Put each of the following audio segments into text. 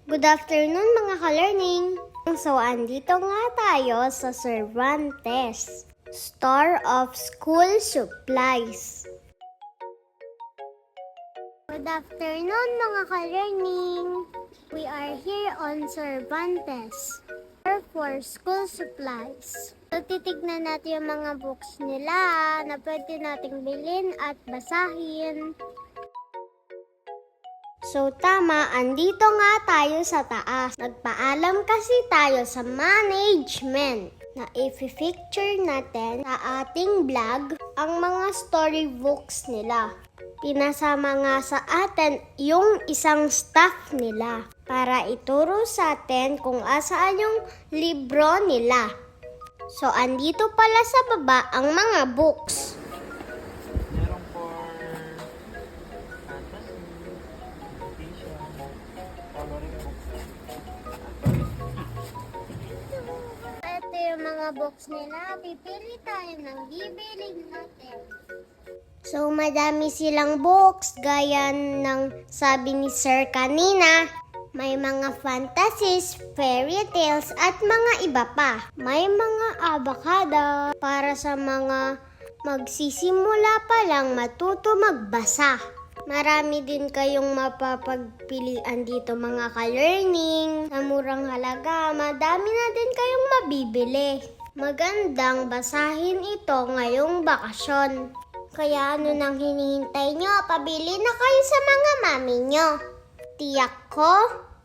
Good afternoon mga ka-learning! So, andito nga tayo sa Cervantes, Store of School Supplies. Good afternoon mga ka-learning! We are here on Cervantes, Store for School Supplies. So, titignan natin yung mga books nila na pwede nating bilhin at basahin. So tama, andito nga tayo sa taas. Nagpaalam kasi tayo sa management na i-feature natin sa ating vlog ang mga storybooks nila. Pinasama nga sa atin yung isang staff nila para ituro sa atin kung asaan yung libro nila. So andito pala sa baba ang mga books. Ito yung mga box nila. Pipili tayo ng bibiling natin. So, madami silang box. Gaya ng sabi ni Sir kanina. May mga fantasies, fairy tales, at mga iba pa. May mga abakada para sa mga magsisimula pa lang matuto magbasa. Marami din kayong mapapagpilian dito mga ka-learning. Sa murang halaga, madami na din kayong mabibili. Magandang basahin ito ngayong bakasyon. Kaya ano nang hinihintay nyo? Pabili na kayo sa mga mami nyo. Tiyak ko,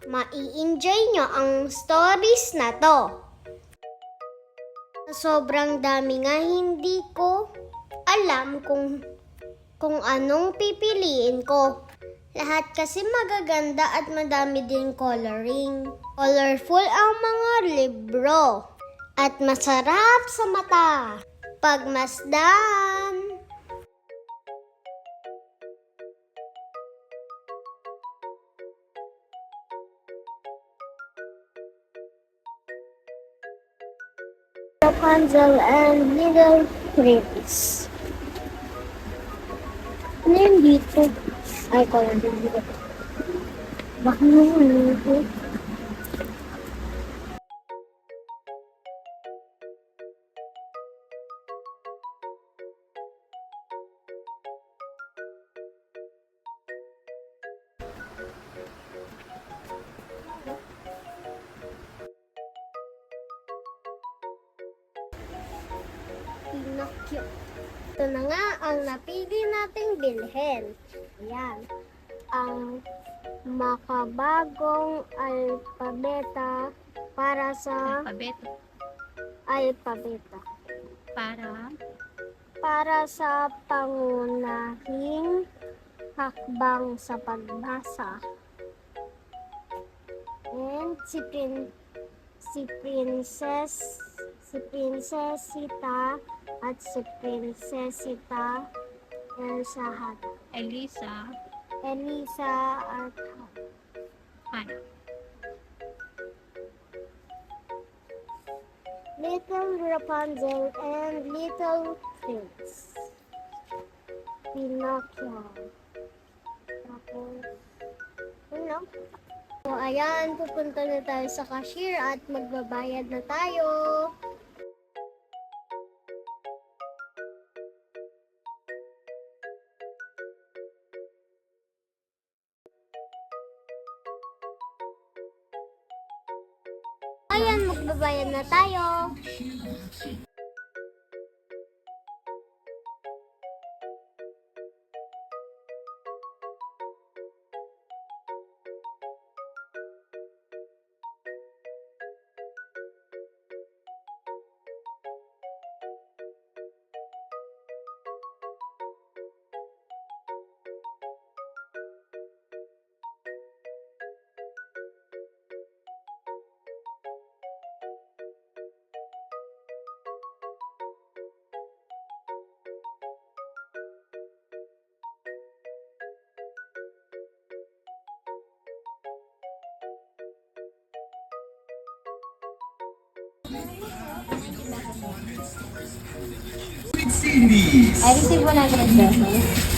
mai-enjoy nyo ang stories na to. Sobrang dami nga hindi ko alam kung anong pipiliin ko. Lahat kasi magaganda at madami din coloring. Colorful ang mga libro at masarap sa mata. Pagmasdan. Rapunzel and Little Prince. Ano yun dito? Ay, ko lang dito. Baka naman dito. Pinocchio. Ito na nga ang napili nating bilhin. Ayan. Ang makabagong alpabeta para sa alpabeta. Para sa pangunahing hakbang sa pagbasa. And si Prinsesita at si Prinsesita Elisa at Hannah. Little Rapunzel and Little Prince. Pinocchio. Tapos, ano? So, ayan, pupunta na tayo sa cashier at magbabayad na tayo. Ayan, magbabayad na tayo. I received 100 pesos.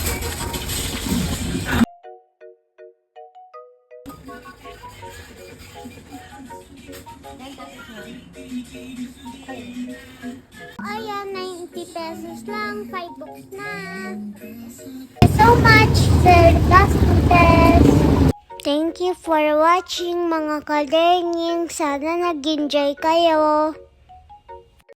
Ayan, 90 pesos lang. 5 books na. So much, Sir Gastos. Thank you for watching mga kalenging. Sana nag-enjoy kayo.